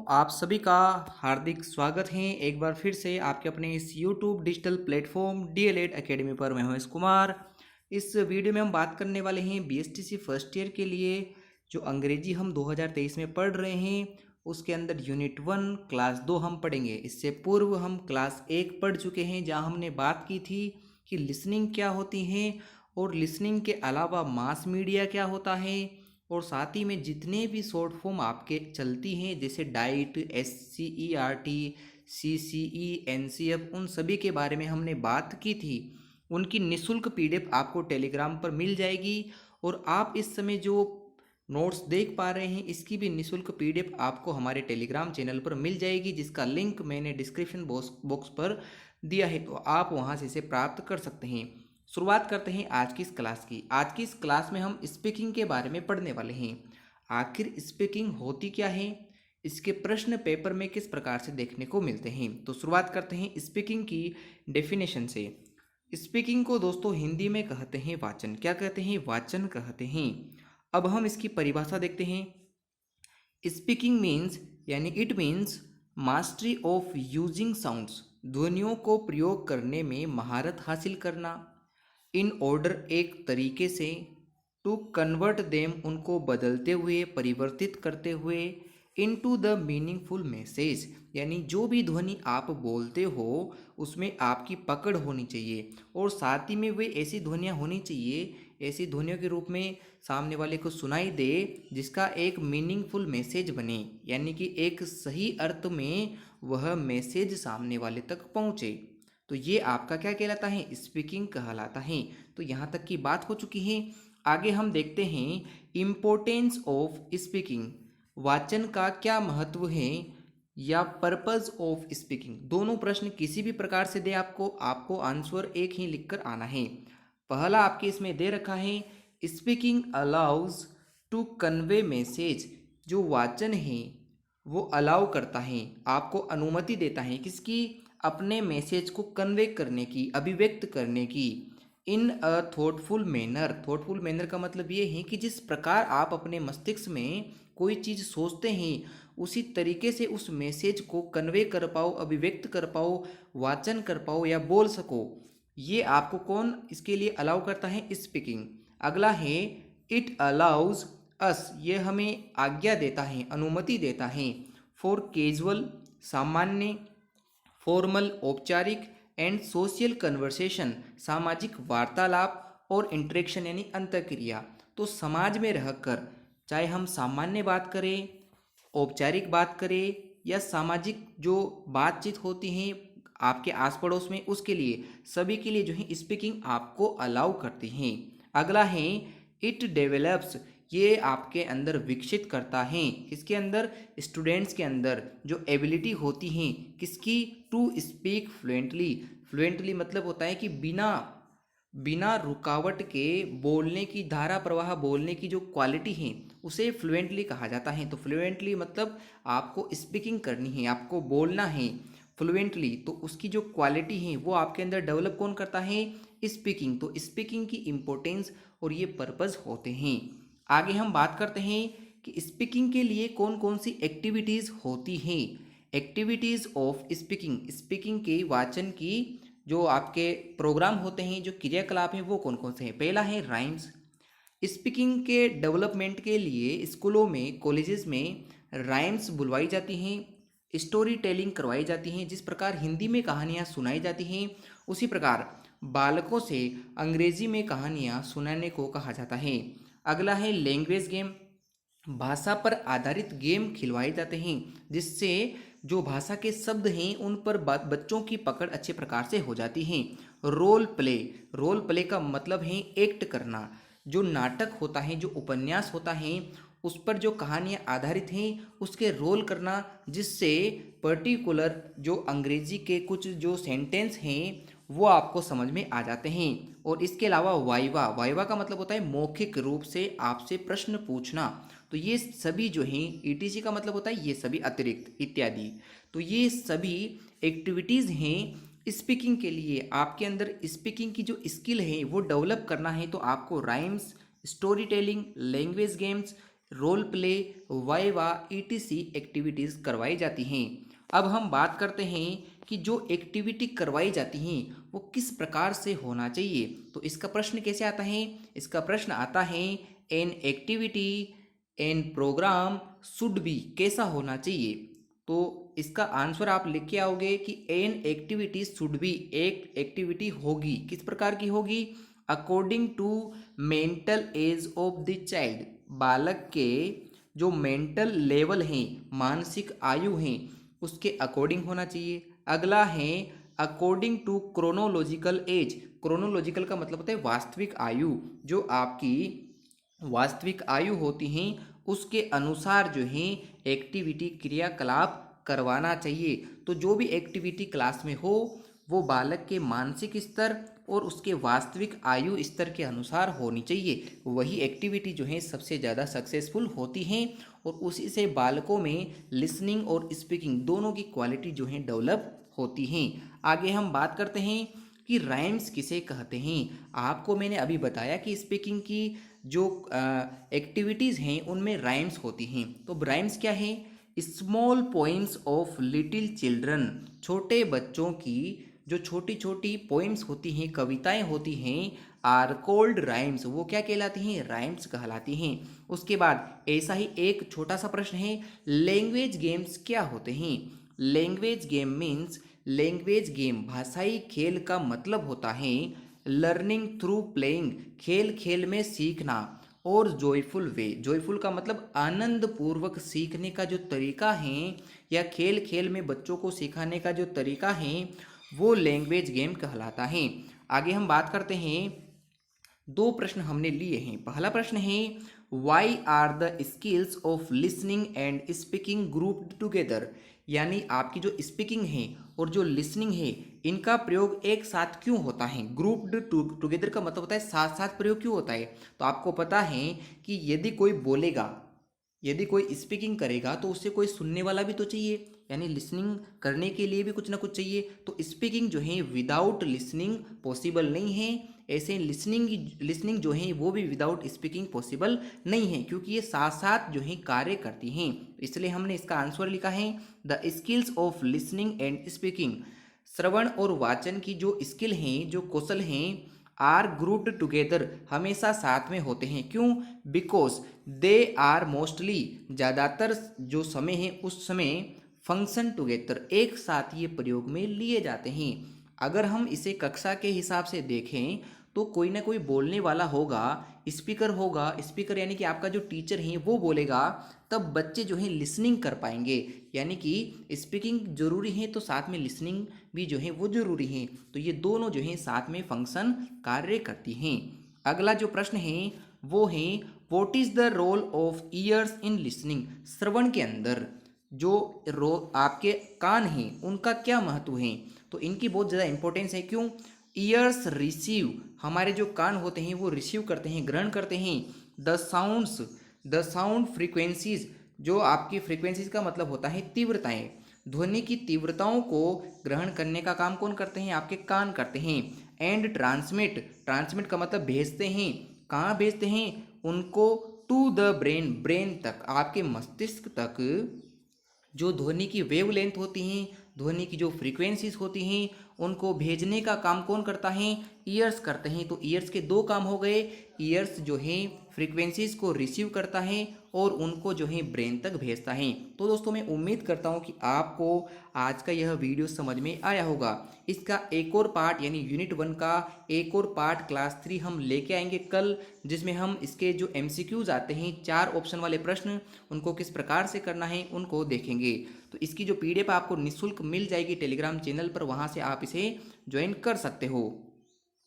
आप सभी का हार्दिक स्वागत है एक बार फिर से आपके अपने इस YouTube digital platform DLED academy पर। मैं हूं कुमार। इस वीडियो में हम बात करने वाले हैं BSTC फर्स्ट ईयर के लिए जो अंग्रेजी हम 2023 में पढ़ रहे हैं उसके अंदर यूनिट 1 क्लास 2 हम पढ़ेंगे। इससे पूर्व हम क्लास 1 पढ़ चुके हैं जहां हमने बात की थी कि लिसनिंग क्या होती है और लिसनिंग के अलावा मास मीडिया क्या होता है और साथ ही में जितने भी शॉर्ट फॉर्म आपके चलती हैं जैसे डाइट, SCERT, CCE, NCF, उन सभी के बारे में हमने बात की थी। उनकी निःशुल्क PDF आपको टेलीग्राम पर मिल जाएगी और आप इस समय जो नोट्स देख पा रहे हैं इसकी भी निःशुल्क PDF आपको हमारे टेलीग्राम चैनल पर मिल जाएगी, जिसका लिंक मैंने डिस्क्रिप्शन बॉक्स पर दिया है, तो आप वहां से इसे प्राप्त कर सकते हैं। शुरुआत करते हैं आज की इस क्लास की। आज की इस क्लास में हम स्पीकिंग के बारे में पढ़ने वाले हैं। आखिर स्पीकिंग होती क्या है, इसके प्रश्न पेपर में किस प्रकार से देखने को मिलते हैं। तो शुरुआत करते हैं स्पीकिंग की डेफिनेशन से। स्पीकिंग को दोस्तों हिंदी में कहते हैं वाचन। क्या कहते हैं? वाचन कहते हैं। अब हम इसकी परिभाषा देखते हैं। स्पीकिंग मीन्स यानी it means mastery of using sounds, ध्वनियों को प्रयोग करने में महारत हासिल करना, इन ऑर्डर एक तरीके से, टू कन्वर्ट देम उनको बदलते हुए, परिवर्तित करते हुए, इनटू द मीनिंगफुल मैसेज, यानी जो भी ध्वनि आप बोलते हो उसमें आपकी पकड़ होनी चाहिए और साथ ही में वे ऐसी ध्वनियाँ होनी चाहिए, ऐसी ध्वनियों के रूप में सामने वाले को सुनाई दे जिसका एक मीनिंगफुल मैसेज बने, यानी कि एक सही अर्थ में वह मैसेज सामने वाले तक पहुँचे। तो ये आपका क्या कहलाता है? स्पीकिंग कहलाता है। तो यहाँ तक की बात हो चुकी है। आगे हम देखते हैं इम्पोर्टेंस ऑफ स्पीकिंग, वाचन का क्या महत्व है या पर्पज ऑफ स्पीकिंग। दोनों प्रश्न किसी भी प्रकार से दे आपको आंसर एक ही लिखकर आना है। पहला आपके इसमें दे रखा है speaking allows to convey message. जो वाचन है वो अलाउ करता है, आपको अनुमति देता है किसकी? अपने मैसेज को कन्वे करने की, अभिव्यक्त करने की। In a thoughtful manner, thoughtful manner का मतलब ये है कि जिस प्रकार आप अपने मस्तिष्क में कोई चीज़ सोचते हैं उसी तरीके से उस मैसेज को कन्वे कर पाओ, अभिव्यक्त कर पाओ, वाचन कर पाओ या बोल सको। ये आपको कौन इसके लिए अलाउ करता है? स्पीकिंग। अगला है इट अलाउज अस, ये हमें आज्ञा देता है, अनुमति देता है, फॉर कैजुअल, सामान्य, फॉर्मल, औपचारिक, एंड सोशल कन्वर्सेशन, सामाजिक वार्तालाप और इंटरेक्शन यानी अंतःक्रिया। तो समाज में रहकर चाहे हम सामान्य बात करें, औपचारिक बात करें या सामाजिक जो बातचीत होती है आपके आस पड़ोस में, उसके लिए सभी के लिए जो है स्पीकिंग आपको अलाउ करती हैं। अगला है इट डेवलप्स, ये आपके अंदर विकसित करता है। किसके अंदर? स्टूडेंट्स के अंदर जो एबिलिटी होती हैं किसकी? To speak fluently. फ्लुएंटली मतलब होता है कि बिना बिना रुकावट के बोलने की, धारा प्रवाह बोलने की जो क्वालिटी है उसे फ्लुएंटली कहा जाता है। तो फ्लुएंटली मतलब आपको स्पीकिंग करनी है, आपको बोलना है फ्लुएंटली, तो उसकी जो क्वालिटी है वो आपके अंदर डेवलप कौन करता है? स्पीकिंग। तो स्पीकिंग की इम्पोर्टेंस और ये पर्पस होते हैं। आगे हम बात करते हैं कि स्पीकिंग के लिए कौन कौन सी एक्टिविटीज़ होती हैं। एक्टिविटीज़ ऑफ स्पीकिंग, स्पीकिंग के वाचन की जो आपके प्रोग्राम होते हैं, जो क्रियाकलाप हैं वो कौन कौन से हैं। पहला है राइम्स। स्पीकिंग के डेवलपमेंट के लिए स्कूलों में, कॉलेजेस में राइम्स बुलवाई जाती हैं, स्टोरी टेलिंग करवाई जाती हैं। जिस प्रकार हिंदी में कहानियाँ सुनाई जाती हैं उसी प्रकार बालकों से अंग्रेजी में कहानियाँ सुनाने को कहा जाता है। अगला है लैंग्वेज गेम, भाषा पर आधारित गेम खिलवाए जाते हैं जिससे जो भाषा के शब्द हैं उन पर बच्चों की पकड़ अच्छे प्रकार से हो जाती है। रोल प्ले, रोल प्ले का मतलब है एक्ट करना। जो नाटक होता है, जो उपन्यास होता है, उस पर जो कहानियाँ आधारित हैं उसके रोल करना, जिससे पर्टिकुलर जो अंग्रेजी के कुछ जो सेंटेंस हैं वो आपको समझ में आ जाते हैं। और इसके अलावा वाइवा, वाइवा का मतलब होता है मौखिक रूप से आपसे प्रश्न पूछना। तो ये सभी जो हैं, ETC का मतलब होता है ये सभी अतिरिक्त इत्यादि। तो ये सभी एक्टिविटीज़ हैं स्पीकिंग के लिए। आपके अंदर स्पीकिंग की जो स्किल है वो डेवलप करना है तो आपको rhymes, story telling, language games, role play, viva, ETC activities करवाई जाती हैं। अब हम बात करते हैं कि जो एक्टिविटी करवाई जाती हैं वो किस प्रकार से होना चाहिए। तो इसका प्रश्न कैसे आता है? इसका प्रश्न आता है an activity an program should be, कैसा होना चाहिए। तो इसका आंसर आप लिख के आओगे कि एन एक्टिविटी शुड बी, एक एक्टिविटी होगी, किस प्रकार की होगी? According to mental age of the child, बालक के जो मेंटल लेवल हैं, मानसिक आयु हैं, उसके अकॉर्डिंग होना चाहिए। अगला है according to chronological age, chronological का मतलब होता है वास्तविक आयु, जो आपकी वास्तविक आयु होती हैं उसके अनुसार जो है एक्टिविटी क्रियाकलाप करवाना चाहिए। तो जो भी एक्टिविटी क्लास में हो वो बालक के मानसिक स्तर और उसके वास्तविक आयु स्तर के अनुसार होनी चाहिए, वही एक्टिविटी जो है सबसे ज़्यादा सक्सेसफुल होती हैं और उसी से बालकों में लिसनिंग और स्पीकिंग दोनों की क्वालिटी जो है डेवलप होती हैं। आगे हम बात करते हैं कि राइम्स किसे कहते हैं। आपको मैंने अभी बताया कि स्पीकिंग की जो एक्टिविटीज़ हैं उनमें राइम्स होती हैं। तो राइम्स क्या है? Small poems of little children, छोटे बच्चों की जो छोटी छोटी पोइम्स होती हैं, कविताएं होती हैं, आर कॉल्ड राइम्स, वो क्या कहलाती हैं? राइम्स कहलाती हैं। उसके बाद ऐसा ही एक छोटा सा प्रश्न है, लैंग्वेज गेम्स क्या होते हैं? Language game means, language game भाषाई खेल का मतलब होता है लर्निंग थ्रू प्लेइंग, खेल खेल में सीखना, और जॉयफुल वे, जॉयफुल का मतलब आनंद पूर्वक सीखने का जो तरीका है या खेल खेल में बच्चों को सिखाने का जो तरीका है वो लैंग्वेज गेम कहलाता है। आगे हम बात करते हैं, दो प्रश्न हमने लिए हैं। पहला प्रश्न है why are the skills of listening and speaking grouped together, यानी आपकी जो स्पीकिंग है और जो लिसनिंग है इनका प्रयोग एक साथ क्यों होता है? ग्रुप्ड टुगेदर का मतलब होता है साथ साथ प्रयोग क्यों होता है। तो आपको पता है कि यदि कोई बोलेगा, यदि कोई स्पीकिंग करेगा तो उससे कोई सुनने वाला भी तो चाहिए, यानी लिसनिंग करने के लिए भी कुछ ना कुछ चाहिए। तो स्पीकिंग जो है विदाउट लिसनिंग पॉसिबल नहीं है, ऐसे लिसनिंग जो है वो भी विदाउट स्पीकिंग पॉसिबल नहीं है, क्योंकि ये साथ साथ जो है कार्य करती हैं। इसलिए हमने इसका आंसर लिखा है the skills of listening and speaking, श्रवण और वाचन की जो स्किल हैं, जो कौशल हैं, आर ग्रुप्ड टुगेदर, हमेशा साथ में होते हैं। क्यों? बिकॉज दे आर मोस्टली, ज़्यादातर जो समय है उस समय फंक्शन टुगेदर, एक साथ ये प्रयोग में लिए जाते हैं। अगर हम इसे कक्षा के हिसाब से देखें तो कोई ना कोई बोलने वाला होगा, स्पीकर होगा, स्पीकर यानी कि आपका जो टीचर है वो बोलेगा, तब बच्चे जो है लिसनिंग कर पाएंगे। यानी कि स्पीकिंग जरूरी है तो साथ में लिसनिंग भी जो है वो जरूरी है, तो ये दोनों जो है साथ में फंक्शन कार्य करती हैं। अगला जो प्रश्न है वो है what is the role of ears in listening, श्रवण के अंदर जो आपके कान हैं उनका क्या महत्व है। तो इनकी बहुत ज़्यादा इंपॉर्टेंस है। क्यों? ईयर्स रिसीव, हमारे जो कान होते हैं वो रिसीव करते हैं, ग्रहण करते हैं the sounds, the sound frequencies, जो आपकी फ्रीक्वेंसीज का मतलब होता है तीव्रताएं, ध्वनि की तीव्रताओं को ग्रहण करने का काम कौन करते हैं? आपके कान करते हैं। एंड ट्रांसमिट, ट्रांसमिट का मतलब भेजते हैं, कहाँ भेजते हैं? उनको टू द ब्रेन, ब्रेन तक, आपके मस्तिष्क तक जो ध्वनि की वेवलेंथ होती हैं, ध्वनि की जो फ्रीक्वेंसीज होती हैं, उनको भेजने का काम कौन करता है? ईयर्स करते हैं। तो ईयर्स के दो काम हो गए, ईयर्स जो है फ्रीक्वेंसीज को रिसीव करता है और उनको जो है ब्रेन तक भेजता है। तो दोस्तों मैं उम्मीद करता हूँ कि आपको आज का यह वीडियो समझ में आया होगा। इसका एक और पार्ट यानी यूनिट 1 का एक और पार्ट क्लास 3 हम लेके आएंगे कल, जिसमें हम इसके जो MCQs आते हैं 4 ऑप्शन वाले प्रश्न, उनको किस प्रकार से करना है उनको देखेंगे। तो इसकी जो PDF आपको निःशुल्क मिल जाएगी टेलीग्राम चैनल पर, वहाँ से आप इसे ज्वाइन कर सकते हो।